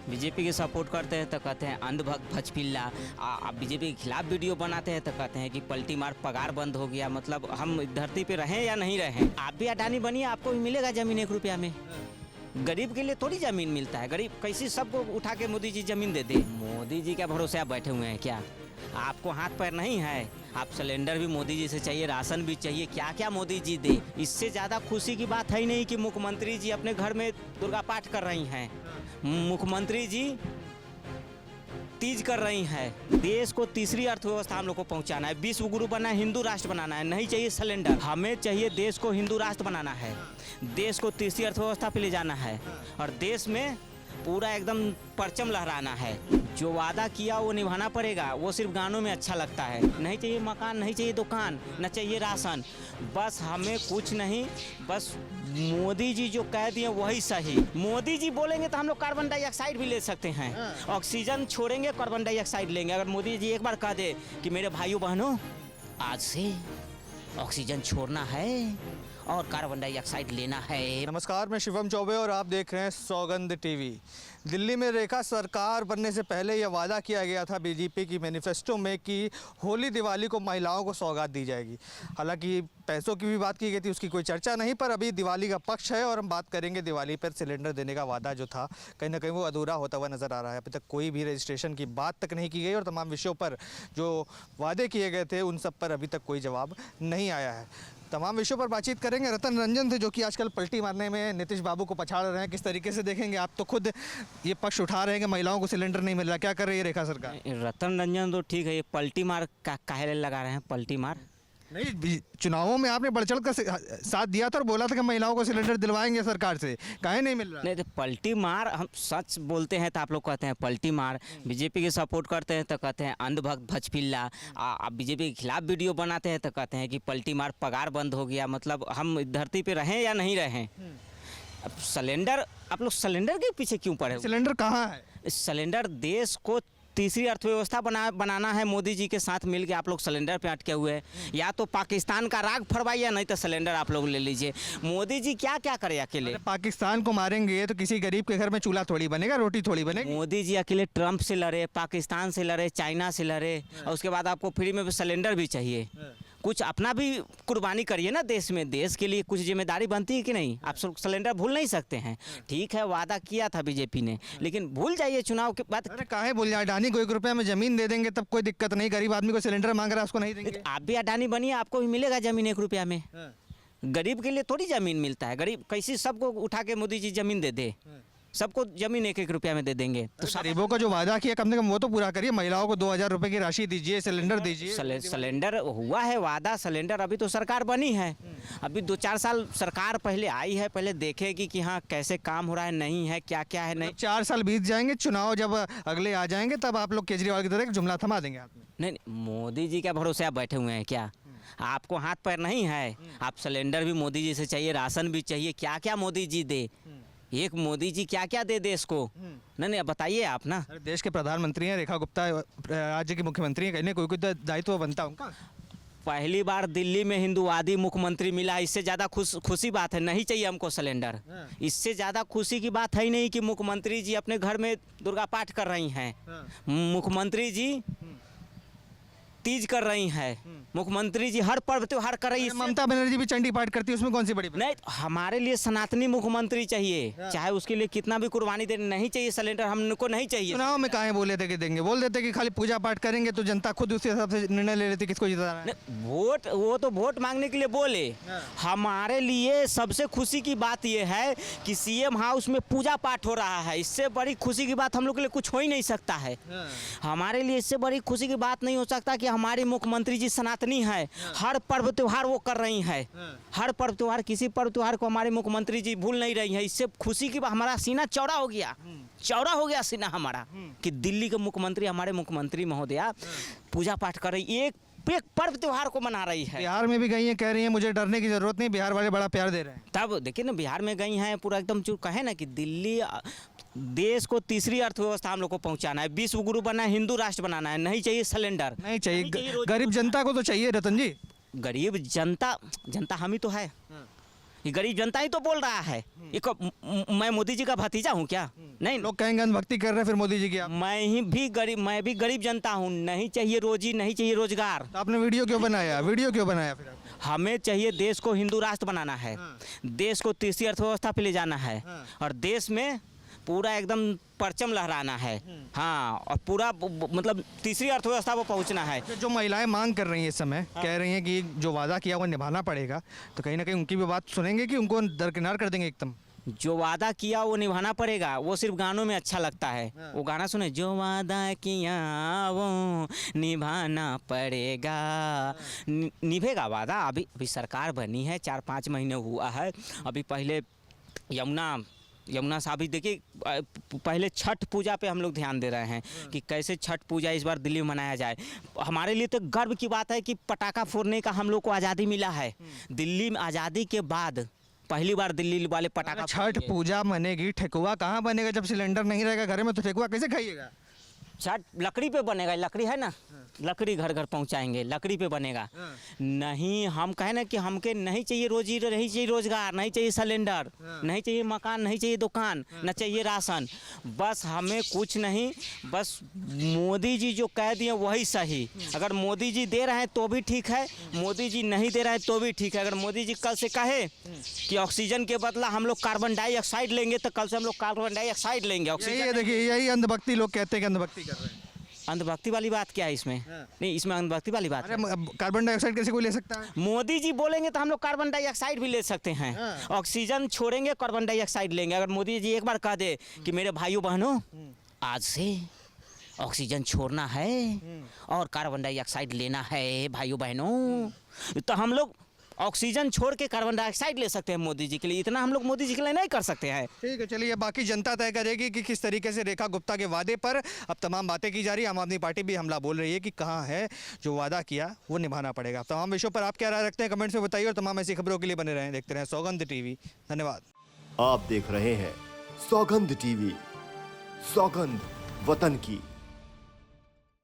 BJP के support करते हैं तो कहते हैं अंधभक्त भचपिल्ला। आप बीजेपी के खिलाफ वीडियो बनाते हैं तो कहते हैं कि पलटी मार पगार बंद हो गया। मतलब हम धरती पे रहें या नहीं रहें, आप भी अडानी बनिए, आपको भी मिलेगा जमीन 1 रुपया में। गरीब के लिए थोड़ी जमीन मिलता है, गरीब कैसी सबको उठा के मोदी जी जमीन दे दे। मोदी जी क्या भरोसे आप बैठे हुए हैं क्या? आपको हाथ पैर नहीं है? आप सिलेंडर भी मोदी जी से चाहिए, राशन भी चाहिए, क्या क्या मोदी जी दे। इससे ज़्यादा खुशी की बात है ही नहीं कि मुख्यमंत्री जी अपने घर में दुर्गा पाठ कर रही हैं, मुख्यमंत्री जी तीज कर रही हैं। देश को तीसरी अर्थव्यवस्था हम लोग को पहुंचाना है, विश्व गुरु बनना है, हिंदू राष्ट्र बनाना है। नहीं चाहिए सिलेंडर, हमें चाहिए देश को हिंदू राष्ट्र बनाना है, देश को तीसरी अर्थव्यवस्था पे ले जाना है और देश में पूरा एकदम परचम लहराना है। जो वादा किया वो निभाना पड़ेगा, वो सिर्फ गानों में अच्छा लगता है। नहीं चाहिए मकान, नहीं चाहिए दुकान, न चाहिए राशन, बस हमें कुछ नहीं, बस मोदी जी जो कह दिए वही सही। मोदी जी बोलेंगे तो हम लोग कार्बन डाइऑक्साइड भी ले सकते हैं, ऑक्सीजन छोड़ेंगे, कार्बन डाइऑक्साइड लेंगे। अगर मोदी जी एक बार कह दे कि मेरे भाइयों बहनों आज से ऑक्सीजन छोड़ना है और कार्बन डाइऑक्साइड लेना है। नमस्कार, मैं शिवम चौबे और आप देख रहे हैं सौगंध टीवी। दिल्ली में रेखा सरकार बनने से पहले यह वादा किया गया था बीजेपी की मैनिफेस्टो में कि होली दिवाली को महिलाओं को सौगात दी जाएगी। हालांकि पैसों की भी बात की गई थी, उसकी कोई चर्चा नहीं, पर अभी दिवाली का पक्ष है और हम बात करेंगे दिवाली पर सिलेंडर देने का वादा जो था कहीं ना कहीं वो अधूरा होता हुआ नज़र आ रहा है। अभी तक कोई भी रजिस्ट्रेशन की बात तक नहीं की गई और तमाम विषयों पर जो वादे किए गए थे उन सब पर अभी तक कोई जवाब नहीं आया है। तमाम विषयों पर बातचीत करेंगे। रतन रंजन थे जो कि आजकल पलटी मारने में नीतीश बाबू को पछाड़ रहे हैं, किस तरीके से देखेंगे आप? तो खुद ये पक्ष उठा रहे हैं कि महिलाओं को सिलेंडर नहीं मिल रहा, क्या कर रही है रेखा सरकार? रतन रंजन तो ठीक है, ये पलटी मार काहे लगा रहे हैं? पलटी मार नहीं, चुनावों में आपने बढ़ चढ़ कर साथ दिया था और बोला था कि महिलाओं को सिलेंडर दिलवाएंगे सरकार से, काहे नहीं मिल रहा? नहीं तो पलटी मार, हम सच बोलते हैं तो आप लोग कहते हैं पलटी मार। बीजेपी के सपोर्ट करते हैं तो कहते हैं अंधभक्त भचपिल्ला। आप बीजेपी के खिलाफ वीडियो बनाते हैं तो कहते हैं कि पलटी मार पगार बंद हो गया। मतलब हम धरती पे रहें या नहीं रहें, अब सिलेंडर, आप लोग सिलेंडर के पीछे क्यों पड़े? सिलेंडर कहाँ है? सिलेंडर देश को तीसरी अर्थव्यवस्था बनाना है, मोदी जी के साथ मिलके आप लोग सिलेंडर पे अटके हुए हैं। या तो पाकिस्तान का राग फरमाइए, नहीं तो सिलेंडर आप लोग ले लीजिए। मोदी जी क्या क्या करे अकेले? पाकिस्तान को मारेंगे तो किसी गरीब के घर में चूल्हा थोड़ी बनेगा, रोटी थोड़ी बनेगी। मोदी जी अकेले ट्रंप से लड़े, पाकिस्तान से लड़े, चाइना से लड़े और उसके बाद आपको फ्री में सिलेंडर भी चाहिए। कुछ अपना भी कुर्बानी करिए ना देश में, देश के लिए कुछ जिम्मेदारी बनती है कि नहीं? आप सिलेंडर भूल नहीं सकते हैं। ठीक है, वादा किया था बीजेपी ने, लेकिन भूल जाइए चुनाव के बाद। अरे काहे भूल जाए? अडानी को 1 रुपया में जमीन दे देंगे तब कोई दिक्कत नहीं, गरीब आदमी को सिलेंडर मांग रहा है उसको नहीं देंगे। आप भी अडानी बनिए, आपको भी मिलेगा जमीन 1 रुपया में। गरीब के लिए थोड़ी जमीन मिलता है, गरीब कैसी सबको उठा के मोदी जी जमीन दे दे, सबको जमीन 1-1 रुपया में दे देंगे। तो गरीबों का जो वादा किया कम से कम वो तो पूरा करिए। महिलाओं को 2000 रुपए की राशि दीजिए, सिलेंडर दीजिए। सिलेंडर हुआ है वादा, सिलेंडर अभी तो सरकार बनी है, अभी 2-4 साल सरकार पहले आई है, पहले देखेगी कि हाँ कैसे काम हो रहा है, नहीं है क्या क्या है। नहीं, 4 साल बीत जाएंगे, चुनाव जब अगले आ जाएंगे तब आप लोग केजरीवाल की तरह जुमला थमा देंगे हाथ में। नहीं, मोदी जी क्या भरोसे आप बैठे हुए हैं क्या? आपको हाथ पैर नहीं है? आप सिलेंडर भी मोदी जी से चाहिए, राशन भी चाहिए, क्या क्या मोदी जी दे। एक मोदी जी क्या क्या दे देश को? नहीं बताइए आप ना। देश के प्रधानमंत्री हैं, रेखा गुप्ता राज्य की मुख्यमंत्री हैं, कहीं कोई दायित्व बनता है उनका। पहली बार दिल्ली में हिंदूवादी मुख्यमंत्री मिला, इससे ज़्यादा खुशी बात है। नहीं चाहिए हमको सिलेंडर, इससे ज़्यादा खुशी की बात है ही नहीं कि मुख्यमंत्री जी अपने घर में दुर्गा पाठ कर रही हैं, मुख्यमंत्री जी तीज कर रही हैं, मुख्यमंत्री जी हर पर्व त्योहार कर रही है। ममता बनर्जी भी चंडी पाठ करती है, उसमें कौन सी बड़ी बात? नहीं, हमारे लिए सनातनी मुख्यमंत्री चाहिए, चाहे उसके लिए कितना भी कुर्बानी दे। नहीं चाहिए सिलेंडर, हमको नहीं चाहिए। चुनाव में काहे बोले थे कि देंगे? बोल देते कि खाली पूजा पाठ करेंगे तो जनता खुद उसी हिसाब से निर्णय ले लेती किसको जिताना है। वोट, वो तो वोट मांगने के लिए बोले। हमारे लिए सबसे खुशी की बात यह है कि सीएम हाउस में पूजा पाठ हो रहा है, इससे बड़ी खुशी की बात हम लोग के लिए कुछ हो ही नहीं सकता है। हमारे लिए इससे बड़ी खुशी की बात नहीं हो सकता कि हमारी मुख्यमंत्री जी सनातनी है, हर पर्व त्योहार वो कर रही हैं, हर पर्व त्योहार, किसी पर्व त्योहार को हमारे मुख्यमंत्री जी भूल नहीं रही हैं। इससे खुशी की हमारा सीना चौड़ा हो गया, चौड़ा हो गया सीना हमारा कि दिल्ली के मुख्यमंत्री, हमारे मुख्यमंत्री महोदया पूजा पाठ कर रही, एक पर्व त्योहार को मना रही है। बिहार में भी गई हैं, कह रही हैं मुझे डरने की जरूरत नहीं, बिहार वाले बड़ा प्यार दे रहे हैं। तब देखिए ना, बिहार में गई हैं, पूरा एकदम कहे ना कि दिल्ली देश को तीसरी अर्थव्यवस्था हम लोग को पहुंचाना है, विश्व गुरु बनना है, हिंदू राष्ट्र बनाना है। नहीं चाहिए सिलेंडर, नहीं चाहिए गरीब जनता को तो चाहिए रतन जी। गरीब जनता हम ही तो है। ये गरीब जनता ही तो बोल रहा है। ये मैं मोदी जी का भतीजा हूँ क्या? नहीं, लोग कहेंगे अंधभक्ति कर रहे हैं फिर मोदी जी की आप। मैं भी गरीब जनता हूँ। नहीं चाहिए रोजी, नहीं चाहिए रोजगार। तो आपने वीडियो क्यों बनाया फिर आप? हमें चाहिए देश को हिंदू राष्ट्र बनाना है, देश को तीसरी अर्थव्यवस्था पे ले जाना है, और देश में पूरा एकदम परचम लहराना है। हाँ, और पूरा मतलब तीसरी अर्थव्यवस्था पर पहुंचना है। जो महिलाएं मांग कर रही हैं इस समय, कह रही हैं कि जो वादा किया वो निभाना पड़ेगा, तो कहीं ना कहीं उनकी भी बात सुनेंगे कि उनको दरकिनार कर देंगे एकदम? जो वादा किया वो निभाना पड़ेगा। वो सिर्फ गानों में अच्छा लगता है। वो गाना सुने, जो वादा किया वो निभाना पड़ेगा। निभेगा वादा। अभी सरकार बनी है, 4-5 महीने हुआ है। अभी पहले यमुना साहब, देखिए पहले छठ पूजा पे हम लोग ध्यान दे रहे हैं कि कैसे छठ पूजा इस बार दिल्ली में मनाया जाए। हमारे लिए तो गर्व की बात है कि पटाखा फोड़ने का हम लोग को आज़ादी मिला है। दिल्ली में आज़ादी के बाद पहली बार दिल्ली वाले पटाखा। छठ पूजा बनेगी, ठेकुआ कहाँ बनेगा जब सिलेंडर नहीं रहेगा घर में? तो ठेकुआ कैसे खाइएगा? छठ लकड़ी पे बनेगा। लकड़ी है ना, लकड़ी घर घर पहुंचाएंगे, लकड़ी पे बनेगा। नहीं, हम कहें ना कि हमके नहीं चाहिए रोजी, नहीं चाहिए रोजगार, नहीं चाहिए सिलेंडर, नहीं चाहिए मकान, नहीं चाहिए दुकान, न चाहिए राशन। बस हमें कुछ नहीं, बस मोदी जी जो कह दिए वही सही। अगर मोदी जी दे रहे हैं तो भी ठीक है, मोदी जी नहीं दे रहे हैं तो भी ठीक है। अगर मोदी जी कल से कहे कि ऑक्सीजन के बदला हम लोग कार्बन डाइऑक्साइड लेंगे, तो कल से हम लोग कार्बन डाइऑक्साइड लेंगे। ऑक्सीजन, देखिए यही अंधभक्ति, लोग कहते हैं कि अंधभक्ति कर रहे हैं। अंधभक्ति वाली बात क्या है इसमें? नहीं, इसमें अंधभक्ति वाली बात है। कार्बन डाइऑक्साइड कैसे कोई ले सकता है? मोदी जी बोलेंगे तो हम लोग कार्बन डाइऑक्साइड भी ले सकते हैं। ऑक्सीजन छोड़ेंगे, कार्बन डाइऑक्साइड लेंगे। अगर मोदी जी एक बार कह दे कि मेरे भाइयों बहनों, आज से ऑक्सीजन छोड़ना है और कार्बन डाइऑक्साइड लेना है भाइयों बहनों, तो हम लोग ऑक्सीजन छोड़ के कार्बन डाइऑक्साइड ले सकते हैं मोदी जी के लिए। इतना हम लोग मोदी जी के लिए नहीं कर सकते हैं। ठीक है, चलिए बाकी जनता तय करेगी कि किस तरीके से रेखा गुप्ता के वादे पर अब तमाम बातें की जा रही है। आम आदमी पार्टी भी हमला बोल रही है कि कहाँ है जो वादा किया वो निभाना पड़ेगा। तमाम विषयों पर आप क्या राय रखते हैं कमेंट्स में बताइए, और तमाम ऐसी खबरों के लिए बने रहें, देखते रहें सौगंध टीवी। धन्यवाद। आप देख रहे हैं सौगंध टीवी, सौगंध वतन की।